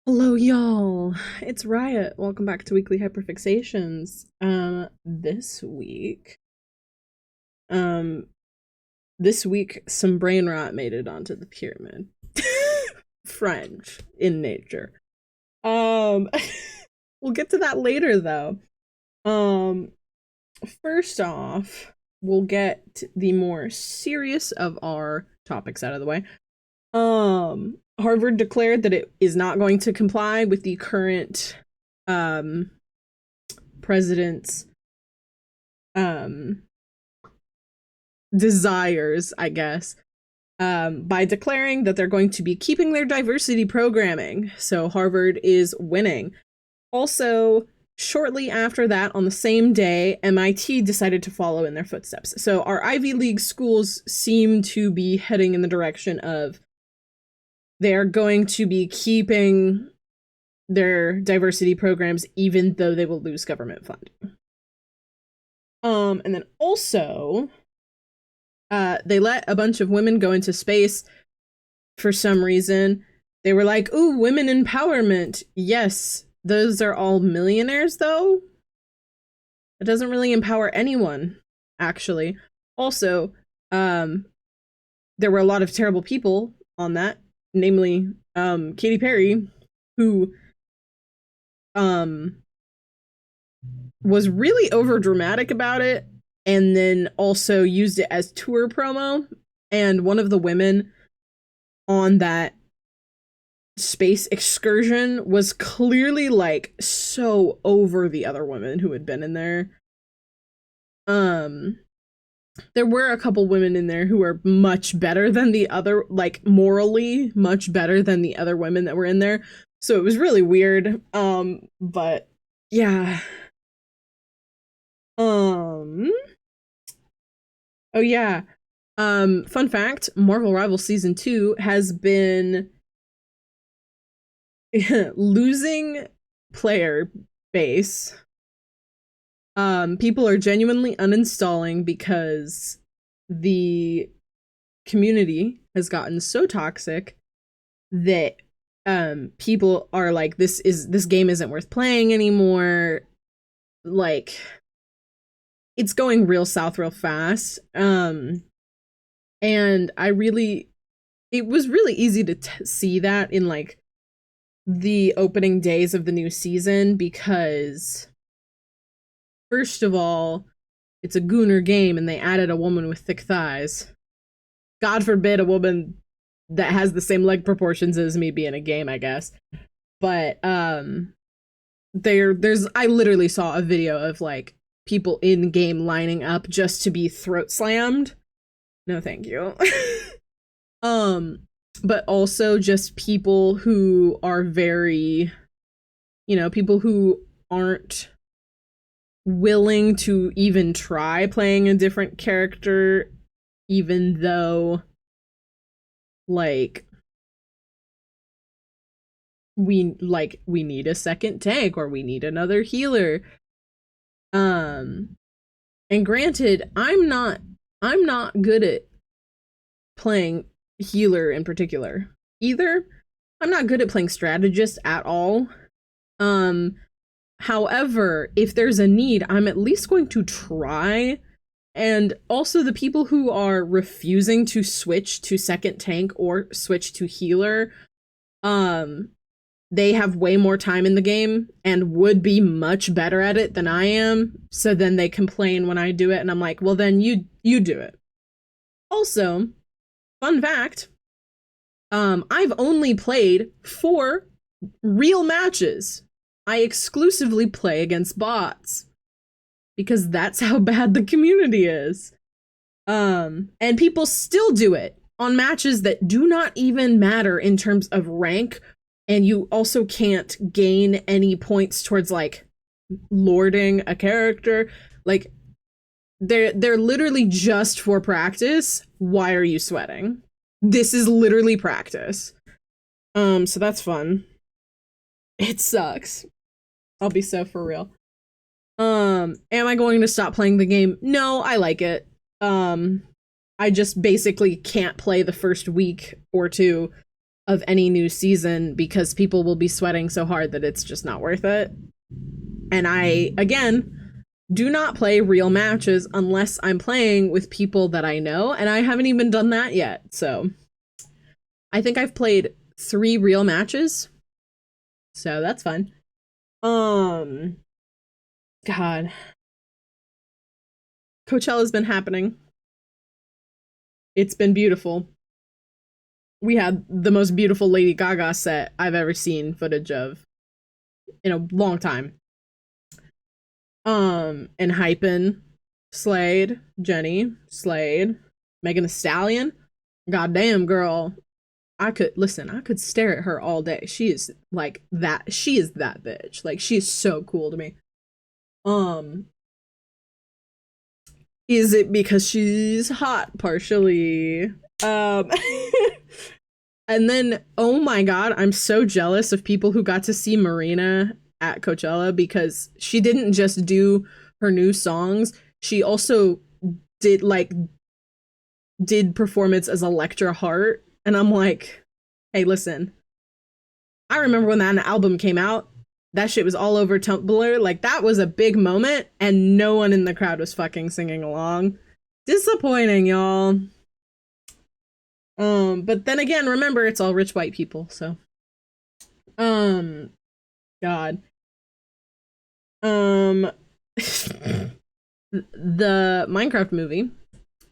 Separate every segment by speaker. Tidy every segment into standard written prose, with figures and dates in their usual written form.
Speaker 1: Hello, y'all. It's Riot. Welcome back to Weekly Hyperfixations. Um, this week, some brain rot made it onto the pyramid. French in nature. Um, we'll get to that later, though. Um, first off, we'll get the more serious of our topics out of the way. Harvard declared that it is not going to comply with the current um president's um desires, I guess, by declaring that they're going to be keeping their diversity programming. So Harvard is winning. Also, shortly after that, on the same day, MIT decided to follow in their footsteps. So our Ivy League schools seem to be heading in the direction of they're going to be keeping their diversity programs even though they will lose government funding. And then also, they let a bunch of women go into space for some reason. They were like, ooh, women empowerment. Yes, those are all millionaires, though. It doesn't really empower anyone, actually. Also, there were a lot of terrible people on that, namely Katy Perry, who was really over dramatic about it and then also used it as tour promo. And one of the women on that space excursion was clearly like so over the other women who had been in there. There were a couple women in there who were much better than the other, like morally much better than the other women that were in there. So it was really weird. But yeah. Um oh yeah. Fun fact, Marvel Rivals Season 2 has been losing player base. People are genuinely uninstalling because the community has gotten so toxic that people are like, this game isn't worth playing anymore. Like, it's going real south real fast. And it was really easy to see that in like the opening days of the new season because first of all, it's a gooner game and they added a woman with thick thighs. God forbid a woman that has the same leg proportions as me be in a game, I guess. But there's I literally saw a video of like people in game lining up just to be throat slammed. No, thank you. um but also just people who are very, people who aren't willing to even try playing a different character, even though, like, we need a second tank or we need another healer. And granted, I'm not good at playing healer in particular either. I'm not good at playing strategist at all. Um, However, if there's a need, I'm at least going to try. And also, the people who are refusing to switch to second tank or switch to healer, um, they have way more time in the game and would be much better at it than I am. So then they complain when I do it, and I'm like, well, then you do it. Also, fun fact, I've only played 4 real matches. I exclusively play against bots because that's how bad the community is. And people still do it on matches that do not even matter in terms of rank, and you also can't gain any points towards like lording a character. Like, they're literally just for practice. Why are you sweating? This is literally practice. So that's fun. It sucks. I'll be so for real. Am I going to stop playing the game? No, I like it. I just basically can't play the first week or two of any new season because people will be sweating so hard that it's just not worth it. And I, again, do not play real matches unless I'm playing with people that I know, and I haven't even done that yet. So I think I've played 3 real matches. So that's fun. God. Coachella's been happening. It's been beautiful. We had the most beautiful Lady Gaga set I've ever seen footage of in a long time. And Hypen, Slade, Jenny, Slade, Megan Thee Stallion. Goddamn, girl. I could stare at her all day. She is like that. She is that bitch. Like, she is so cool to me. Is it because she's hot? Partially. And then, oh my god, I'm so jealous of people who got to see Marina at Coachella because she didn't just do her new songs. She also did performance as Electra Hart. And I'm like, hey, listen, I remember when that album came out, that shit was all over Tumblr. Like, that was a big moment, and no one in the crowd was fucking singing along. Disappointing, y'all. But then again, remember, it's all rich white people, so. God. The Minecraft movie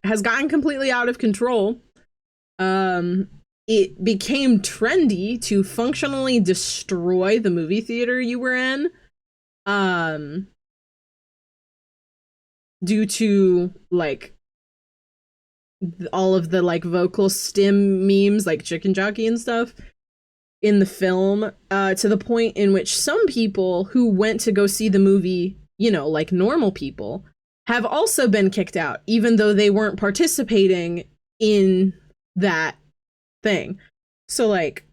Speaker 1: has gotten completely out of control. It became trendy to functionally destroy the movie theater you were in, due to like all of the like vocal stim memes, like chicken jockey and stuff in the film, to the point in which some people who went to go see the movie, you know, like normal people, have also been kicked out, even though they weren't participating in that thing. So, like,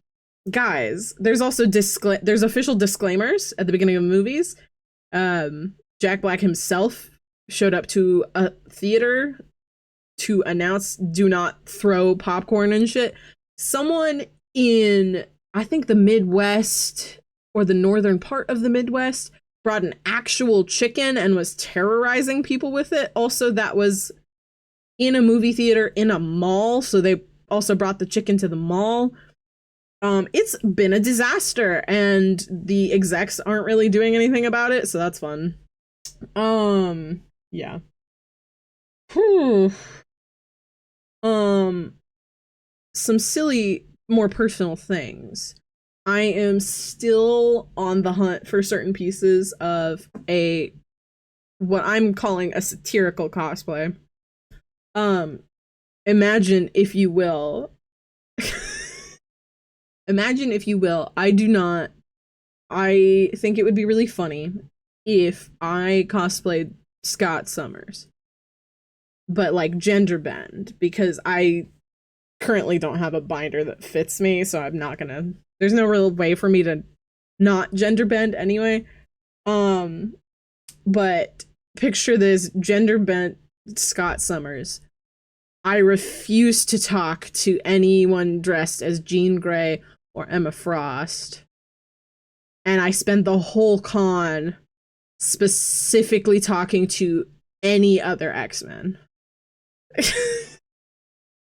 Speaker 1: guys, there's also there's official disclaimers at the beginning of movies. Jack Black himself showed up to a theater to announce, do not throw popcorn and shit. Someone in, I think, the Midwest or the northern part of the Midwest brought an actual chicken and was terrorizing people with it. Also, that was in a movie theater in a mall, so they also brought the chicken to the mall. It's been a disaster, and the execs aren't really doing anything about it, so that's fun. Yeah. Whew. Some silly, more personal things. I am still on the hunt for certain pieces of what I'm calling a satirical cosplay. Imagine if you will. Imagine if you will. I think it would be really funny if I cosplayed Scott Summers, but like gender bend, because I currently don't have a binder that fits me, so I'm not gonna, there's no real way for me to not gender bend anyway. But picture this gender bent Scott Summers. I refuse to talk to anyone dressed as Jean Grey or Emma Frost. And I spend the whole con specifically talking to any other X-Men.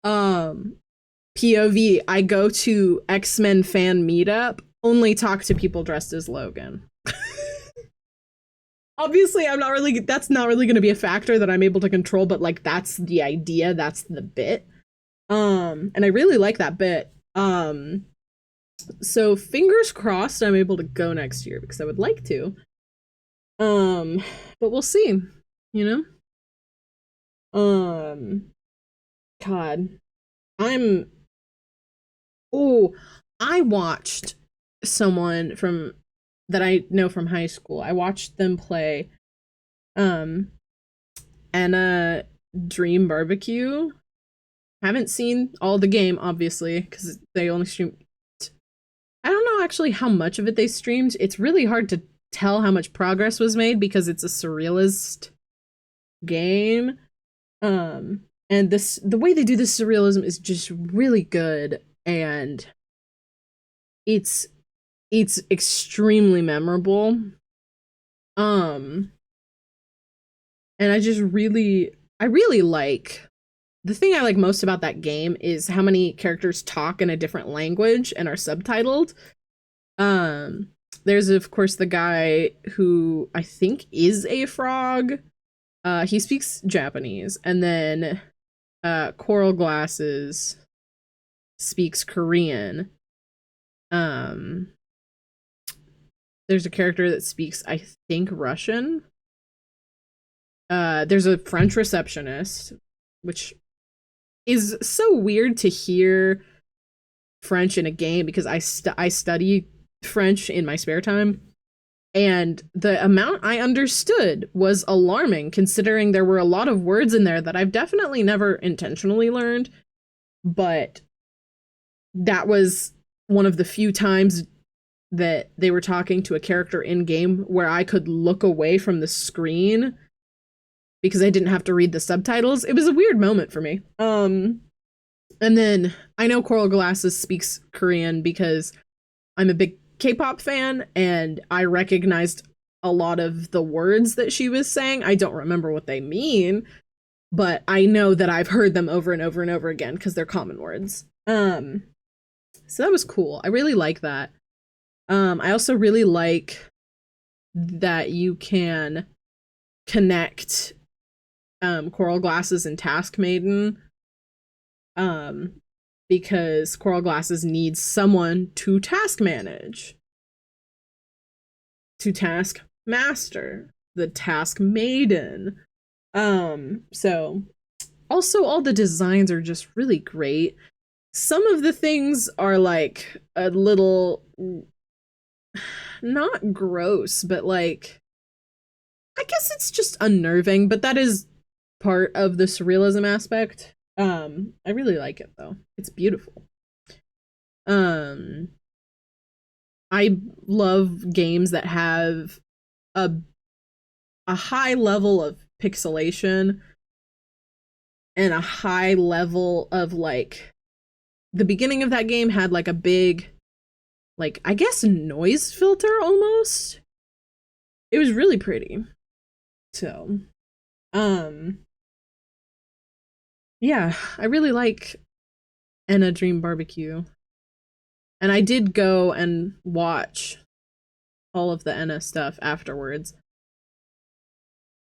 Speaker 1: POV, I go to X-Men fan meetup, only talk to people dressed as Logan. Obviously, that's not really going to be a factor that I'm able to control, but like, that's the idea, that's the bit. And I really like that bit. So fingers crossed I'm able to go next year, because I would like to. But we'll see, you know? God. I watched someone that I know from high school. I watched them play ENA Dream Barbecue. Haven't seen all the game, obviously, because they only streamed. I don't know actually how much of it they streamed. It's really hard to tell how much progress was made because it's a surrealist game. And the way they do this surrealism is just really good, and it's extremely memorable. And I really like, the thing I like most about that game is how many characters talk in a different language and are subtitled. Um, there's of course the guy who I think is a frog. He speaks Japanese, and then Coral Glasses speaks Korean. There's a character that speaks, I think, Russian. There's a French receptionist, which is so weird to hear French in a game because I study French in my spare time, and the amount I understood was alarming considering there were a lot of words in there that I've definitely never intentionally learned, but that was one of the few times that they were talking to a character in game where I could look away from the screen because I didn't have to read the subtitles. It was a weird moment for me. And then I know Coral Glasses speaks Korean because I'm a big K-pop fan and I recognized a lot of the words that she was saying. I don't remember what they mean, but I know that I've heard them over and over and over again because they're common words. So that was cool. I really like that. I also really like that you can connect Coral Glasses and Task Maiden, because Coral Glasses needs someone to task manage, to task master, the Task Maiden. So also all the designs are just really great. Some of the things are like a little, not gross, but like, I guess it's just unnerving, but that is part of the surrealism aspect. I really like it though. It's beautiful. I love games that have a high level of pixelation and a high level of like, the beginning of that game had like a big, like, I guess noise filter almost. It was really pretty. So, yeah, I really like ENA Dream Barbecue. And I did go and watch all of the ENA stuff afterwards.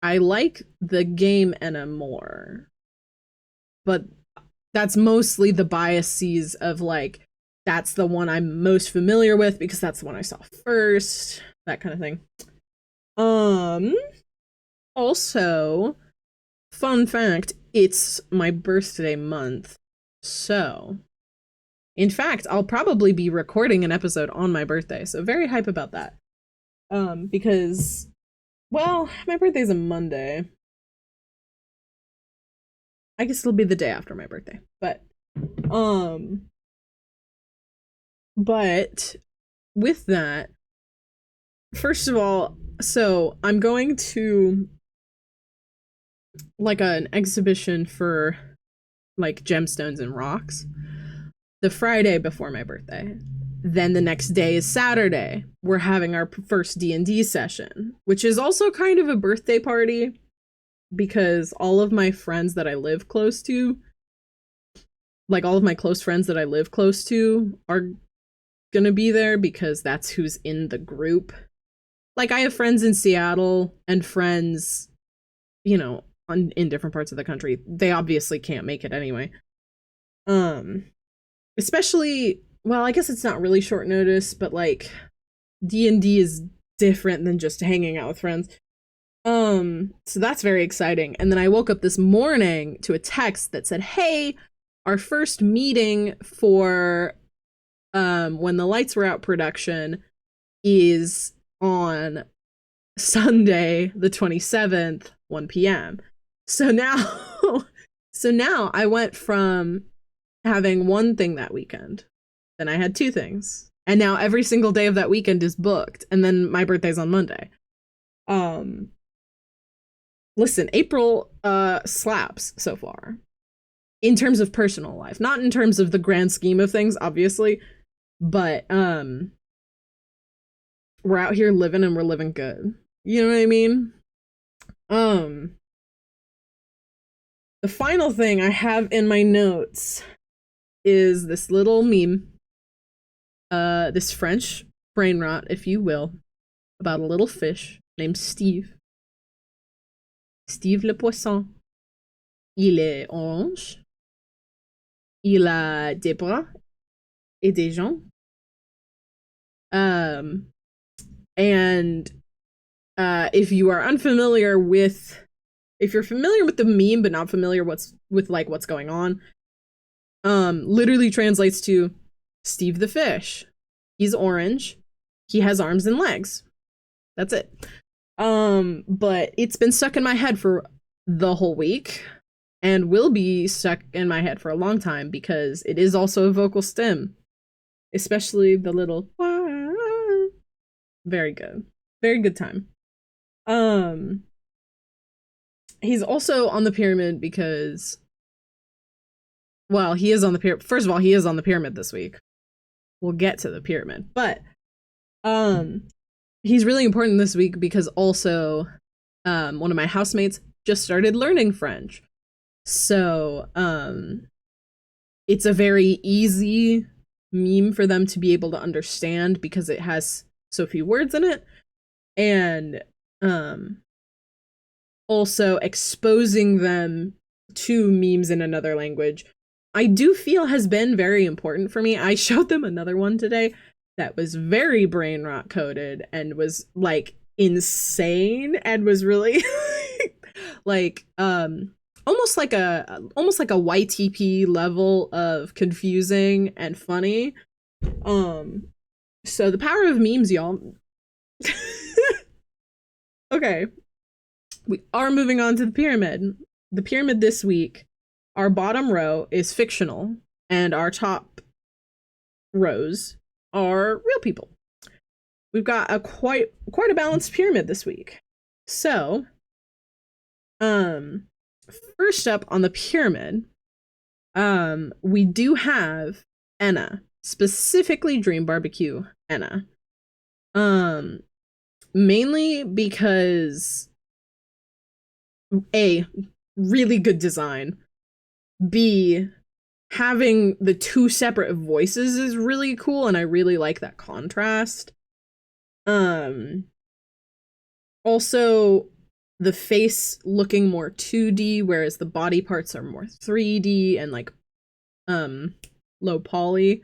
Speaker 1: I like the game ENA more, but that's mostly the biases of like, that's the one I'm most familiar with because that's the one I saw first, that kind of thing. Also, fun fact, it's my birthday month. So, in fact, I'll probably be recording an episode on my birthday. So very hype about that. Because, well, my birthday's a Monday. I guess it'll be the day after my birthday. But with that, first of all, so I'm going to like an exhibition for like gemstones and rocks the Friday before my birthday. Then the next day is Saturday. We're having our first D&D session, which is also kind of a birthday party because all of my friends that I live close to, like all of my close friends that I live close to are gonna be there because that's who's in the group. Like I have friends in Seattle and friends, you know, in different parts of the country. They obviously can't make it anyway. Especially, well, I guess it's not really short notice, but like D&D is different than just hanging out with friends. So that's very exciting. And then I woke up this morning to a text that said, "Hey, our first meeting for When the Lights Were Out production is on Sunday the 27th, 1 p.m. So now I went from having one thing that weekend, then I had two things, and now every single day of that weekend is booked, and then my birthday's on Monday. Listen, April slaps so far in terms of personal life, not in terms of the grand scheme of things, obviously, But we're out here living and we're living good. You know what I mean? The final thing I have in my notes is this little meme, this French brain rot, if you will, about a little fish named Steve. Steve le poisson. Il est orange. Il a des bras et des jambes. And if you are unfamiliar with, if you're familiar with the meme but not familiar with what's going on, literally translates to Steve the fish. He's orange. He has arms and legs. That's it. But it's been stuck in my head for the whole week and will be stuck in my head for a long time because it is also a vocal stem, especially the little very good. Very good time. He's also on the pyramid because, well, he is on the pyramid. First of all, he is on the pyramid this week. We'll get to the pyramid, but he's really important this week because also one of my housemates just started learning French. So it's a very easy meme for them to be able to understand because it has so few words in it. And also exposing them to memes in another language, I do feel has been very important for me. I showed them another one today that was very brain rot coded and was like insane and was really like almost like a YTP level of confusing and funny. So the power of memes, y'all. Okay. We are moving on to the pyramid. The pyramid this week, our bottom row is fictional, and our top rows are real people. We've got a quite a balanced pyramid this week. So, first up on the pyramid, we do have ENA, specifically Dream Barbecue ENA. Mainly because A, really good design. B, having the two separate voices is really cool, and I really like that contrast. Also, the face looking more 2D, whereas the body parts are more 3D and like low poly.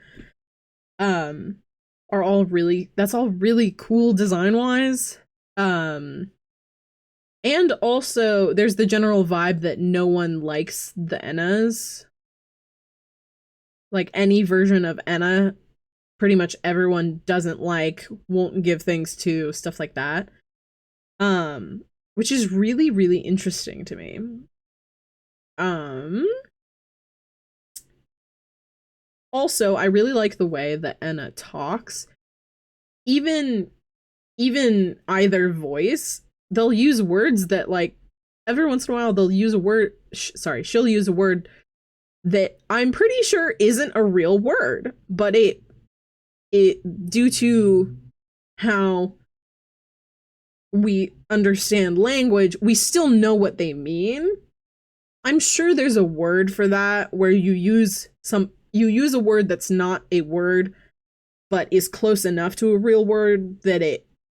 Speaker 1: Are all really, that's all really cool design wise. And also there's the general vibe that no one likes the ENAs. Like any version of ENA, pretty much everyone doesn't like, won't give things to, stuff like that. Which is really, really interesting to me. Also, I really like the way that ENA talks. Even either voice, they'll use words that, like, every once in a while they'll use a word, she'll use a word that I'm pretty sure isn't a real word, but it due to how we understand language, we still know what they mean. I'm sure there's a word for that where you use a word that's not a word but is close enough to a real word that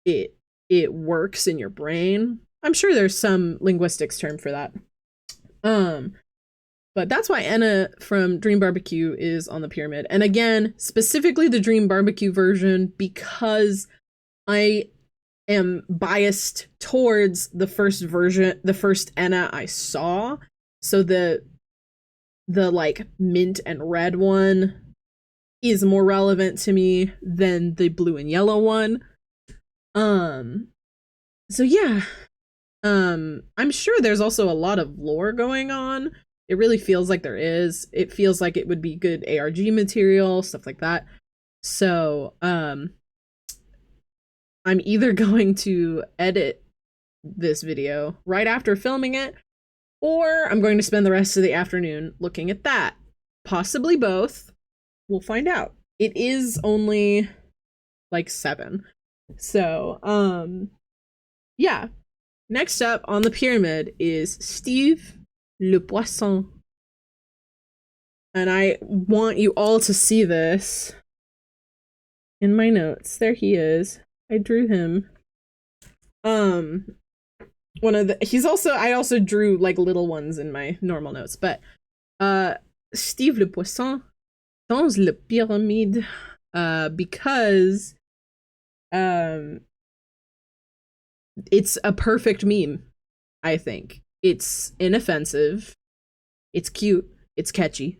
Speaker 1: it works in your brain. I'm sure there's some linguistics term for that. But that's why ENA from Dream Barbecue is on the pyramid. And again, specifically the Dream Barbecue version, because I am biased towards the first version, the first ENA I saw. So the like mint and red one is more relevant to me than the blue and yellow one. So yeah. I'm sure there's also a lot of lore going on. It really feels like there is. It feels like it would be good ARG material, stuff like that. So, I'm either going to edit this video right after filming it, or I'm going to spend the rest of the afternoon looking at that. Possibly both. We'll find out. it is only like 7. So, yeah. Next up on the pyramid is Steve Le Poisson. And I want you all to see this in my notes. There he is. I drew him. I also drew like little ones in my normal notes, but Steve Le Poisson dans la pyramide, because it's a perfect meme, I think. It's inoffensive, it's cute, it's catchy,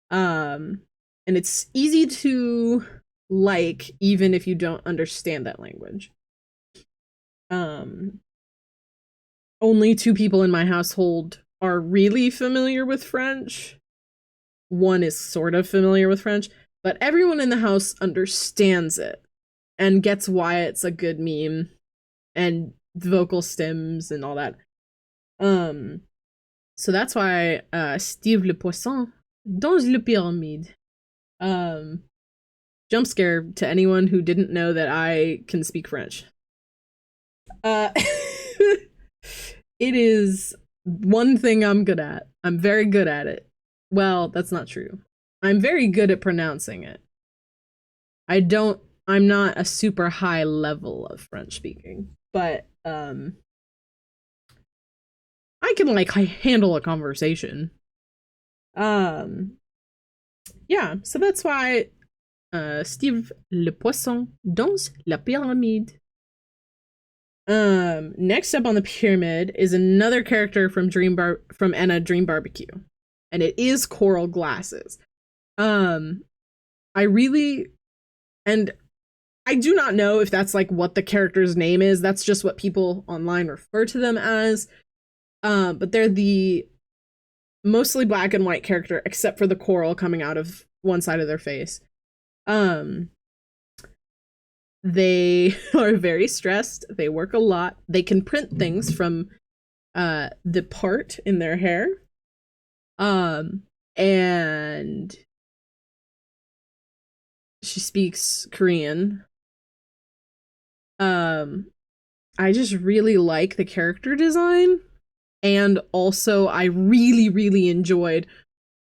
Speaker 1: and it's easy to like even if you don't understand that language. Only 2 people in my household are really familiar with French. One is sort of familiar with French, but everyone in the house understands it and gets why it's a good meme and vocal stems and all that. So that's why Steve Le Poisson dans la pyramide. Jump scare to anyone who didn't know that I can speak French. It is one thing I'm good at. I'm very good at it. Well, that's not true. I'm very good at pronouncing it. I'm not a super high level of French speaking, but I can like handle a conversation. Yeah, so that's why Steve Le Poisson dans la pyramide. Next up on the pyramid is another character from ENA Dream Barbecue, and it is Coral Glasses. I do not know if that's like what the character's name is. That's just what people online refer to them as. But they're the mostly black and white character, except for the coral coming out of one side of their face. They are very stressed. They work a lot. They can print things from the part in their hair. And she speaks Korean. I just really like the character design. And also I really, really enjoyed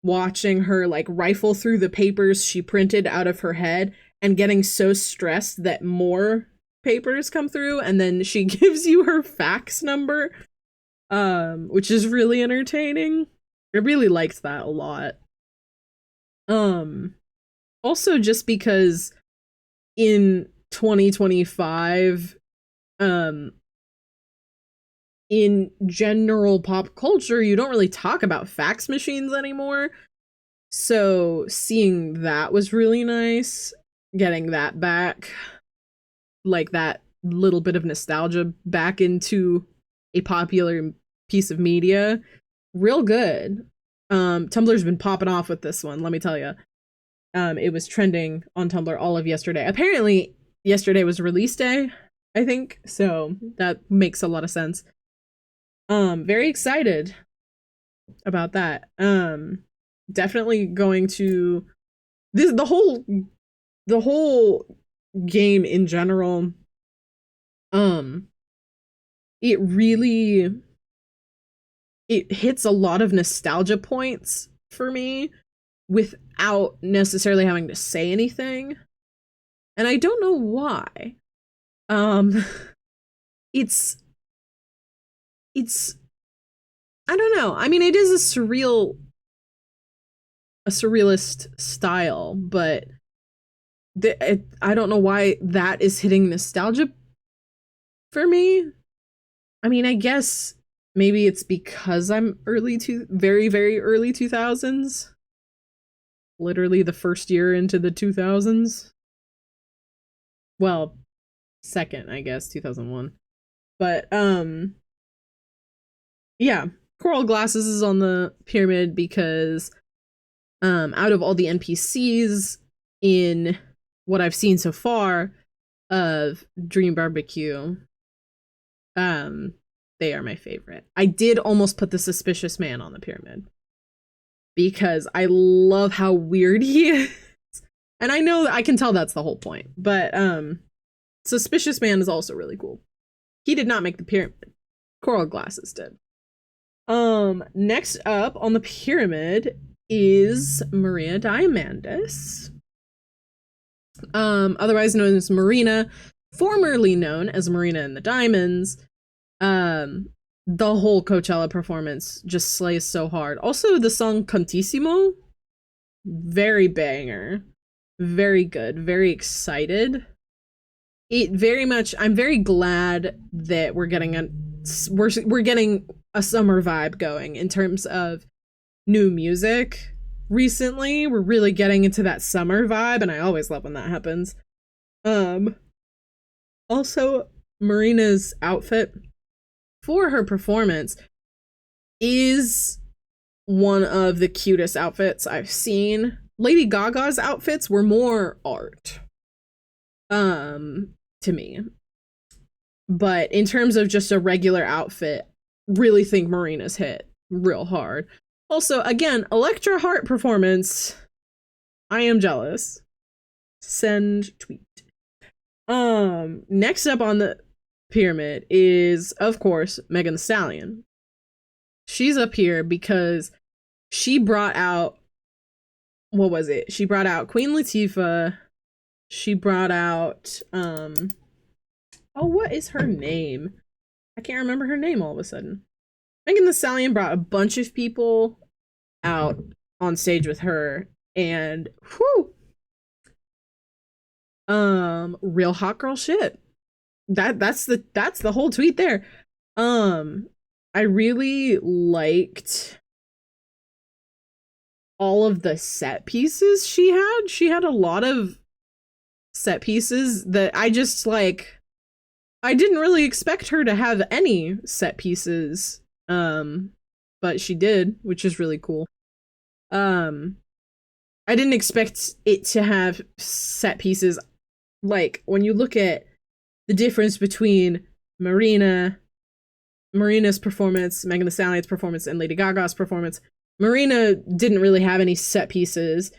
Speaker 1: watching her like rifle through the papers she printed out of her head and getting so stressed that more papers come through, and then she gives you her fax number, which is really entertaining. I really liked that a lot. Also just because in 2025, in general pop culture, you don't really talk about fax machines anymore. So seeing that was really nice. Getting that back, like that little bit of nostalgia back into a popular piece of media, real good. Tumblr's been popping off with this one, let me tell you. It was trending on Tumblr all of yesterday. Apparently, yesterday was release day, I think, so that makes a lot of sense. Very excited about that. Definitely going to the whole game in general. It hits a lot of nostalgia points for me without necessarily having to say anything. And I don't know why. It's I don't know. I mean, it is a surrealist style, but I don't know why that is hitting nostalgia for me. I mean, I guess maybe it's because I'm very, very early 2000s. Literally the first year into the 2000s. Well, second, I guess, 2001. But, yeah, Coral Glasses is on the pyramid because, out of all the NPCs in what I've seen so far of Dream Barbecue, they are my favorite. I did almost put the Suspicious Man on the pyramid because I love how weird he is And I know I can tell that's the whole point, but Suspicious Man is also really cool. He did not make the pyramid. Coral Glasses did. Next up on the pyramid is Maria Diamandis. Otherwise known as Marina, formerly known as Marina and the Diamonds. The whole Coachella performance just slays so hard. Also, the song Contissimo, very banger, very good, very excited. I'm very glad that we're getting a summer vibe going in terms of new music. Recently, we're really getting into that summer vibe, and I always love when that happens. Also, Marina's outfit for her performance is one of the cutest outfits I've seen. Lady Gaga's outfits were more art, to me. But in terms of just a regular outfit, really think Marina's hit real hard. Also, again, Electra Heart performance. I am jealous. Send tweet. Next up on the pyramid is, of course, Megan Thee Stallion. She's up here because she brought out, what was it? She brought out Queen Latifah. She brought out, what is her name? I can't remember her name all of a sudden. Megan Thee Stallion brought a bunch of people out on stage with her, and whew, real hot girl shit. That's the whole tweet there. I really liked all of the set pieces she had. She had a lot of set pieces that I just like. I didn't really expect her to have any set pieces, but she did, which is really cool. I didn't expect it to have set pieces. Like, when you look at the difference between Marina's performance, Megan Thee Stallion's performance, and Lady Gaga's performance, Marina didn't really have any set pieces.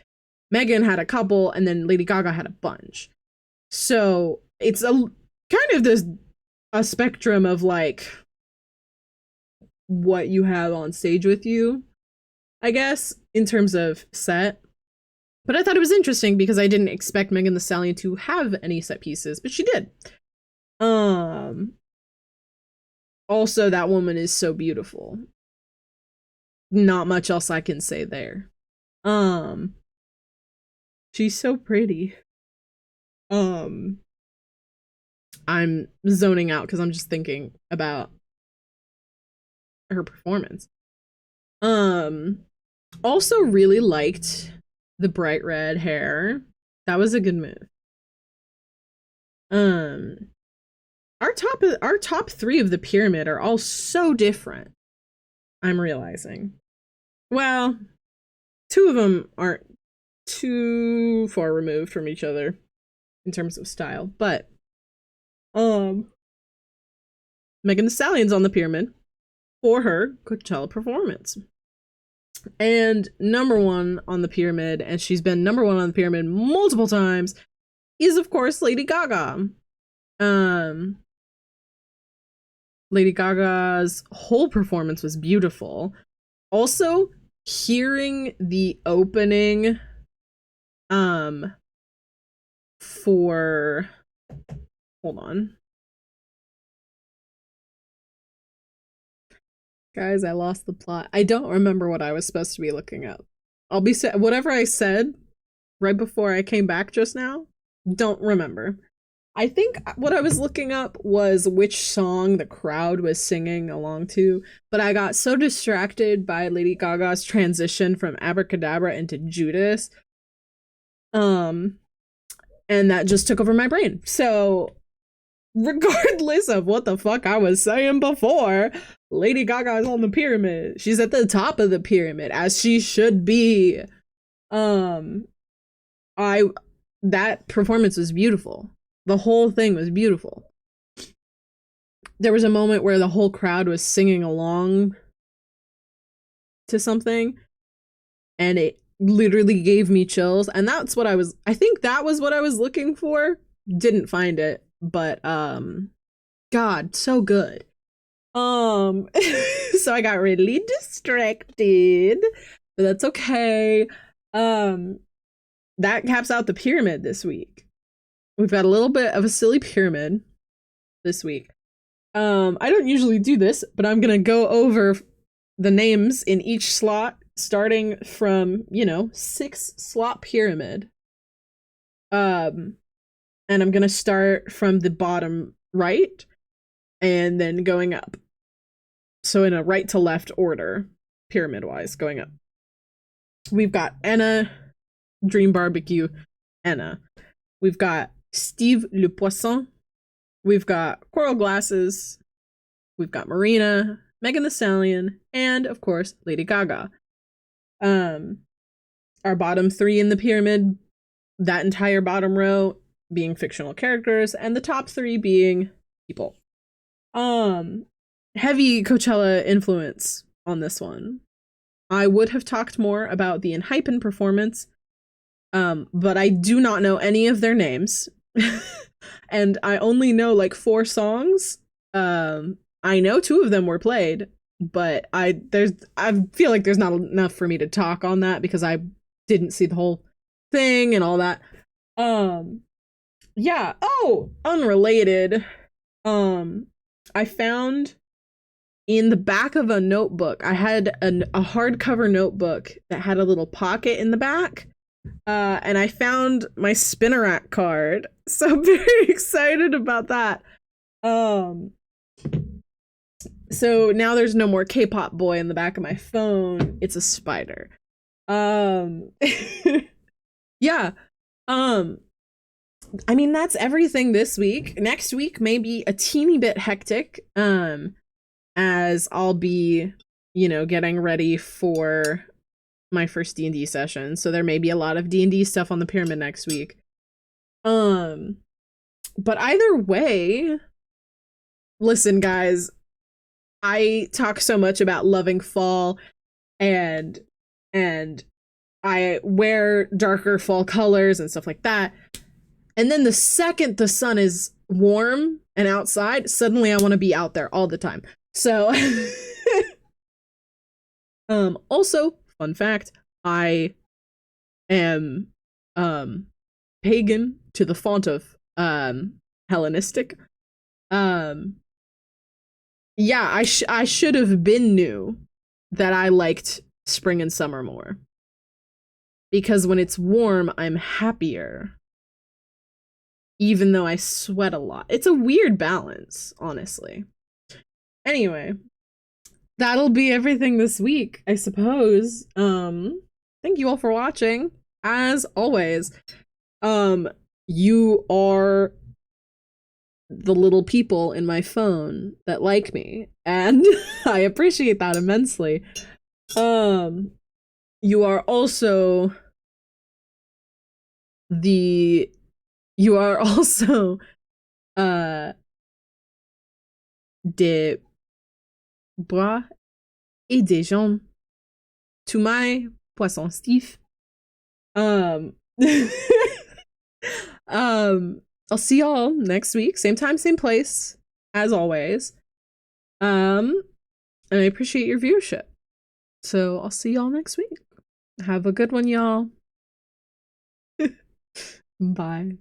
Speaker 1: Megan had a couple, and then Lady Gaga had a bunch. So it's a kind of a spectrum of like what you have on stage with you, I guess, in terms of set. But I thought it was interesting because I didn't expect Megan Thee Stallion to have any set pieces, but she did. Also, that woman is so beautiful. Not much else I can say there. She's so pretty. I'm zoning out because I'm just thinking about her performance. Also really liked the bright red hair. That was a good move. Our top 3 of the pyramid are all so different. I'm realizing. Well, 2 of them aren't too far removed from each other in terms of style, but Megan Thee Stallion's on the pyramid for her Coachella performance. And number 1 on the pyramid, and she's been number 1 on the pyramid multiple times, is of course Lady Gaga. Lady Gaga's whole performance was beautiful. Also, hearing the opening for, hold on. Guys, I lost the plot. I don't remember what I was supposed to be looking up. Whatever I said right before I came back just now, don't remember. I think what I was looking up was which song the crowd was singing along to, but I got so distracted by Lady Gaga's transition from Abracadabra into Judas, and that just took over my brain. So regardless of what the fuck I was saying before, Lady Gaga is on the pyramid. She's at the top of the pyramid, as she should be. That performance was beautiful. The whole thing was beautiful. There was a moment where the whole crowd was singing along to something, and literally gave me chills, and that's what I think that was what I was looking for. Didn't find it, but God, so good. So I got really distracted, but that's okay. That caps out the pyramid this week. We've got a little bit of a silly pyramid this week. I don't usually do this, but I'm gonna go over the names in each slot, starting from, 6-slot pyramid. And I'm gonna start from the bottom right and then going up. So in a right to left order, pyramid-wise, going up. We've got ENA, Dream Barbecue, ENA. We've got Steve Le Poisson. We've got Coral Glasses. We've got Marina, Megan Thee Stallion, and of course, Lady Gaga. Our bottom 3 in the pyramid, that entire bottom row being fictional characters, and the top 3 being people. Heavy Coachella influence on this one. I would have talked more about the Enhypen performance, but I do not know any of their names. And I only know like 4 songs. I know 2 of them were played, but I feel like there's not enough for me to talk on that because I didn't see the whole thing and all that. Yeah. Oh, unrelated. I found in the back of a notebook, I had a hardcover notebook that had a little pocket in the back. And I found my Spinnerack card. So I'm very excited about that. So now there's no more K-pop boy in the back of my phone. It's a spider. Yeah. I mean, that's everything this week. Next week may be a teeny bit hectic. As I'll be, getting ready for my first D&D session. So there may be a lot of D&D stuff on the pyramid next week. But either way, listen, guys, I talk so much about loving fall and I wear darker fall colors and stuff like that. And then the second the sun is warm and outside, suddenly I want to be out there all the time. So also, fun fact, I am pagan to the font of Hellenistic. Yeah, I should have been knew that I liked spring and summer more. Because when it's warm, I'm happier. Even though I sweat a lot. It's a weird balance, honestly. Anyway, that'll be everything this week, I suppose. Thank you all for watching. As always, you are the little people in my phone that like me, and I appreciate that immensely. You are also des bras et des jambes to my poisson Steve. I'll see y'all next week, same time, same place, as always. And I appreciate your viewership. So I'll see y'all next week. Have a good one, y'all. Bye.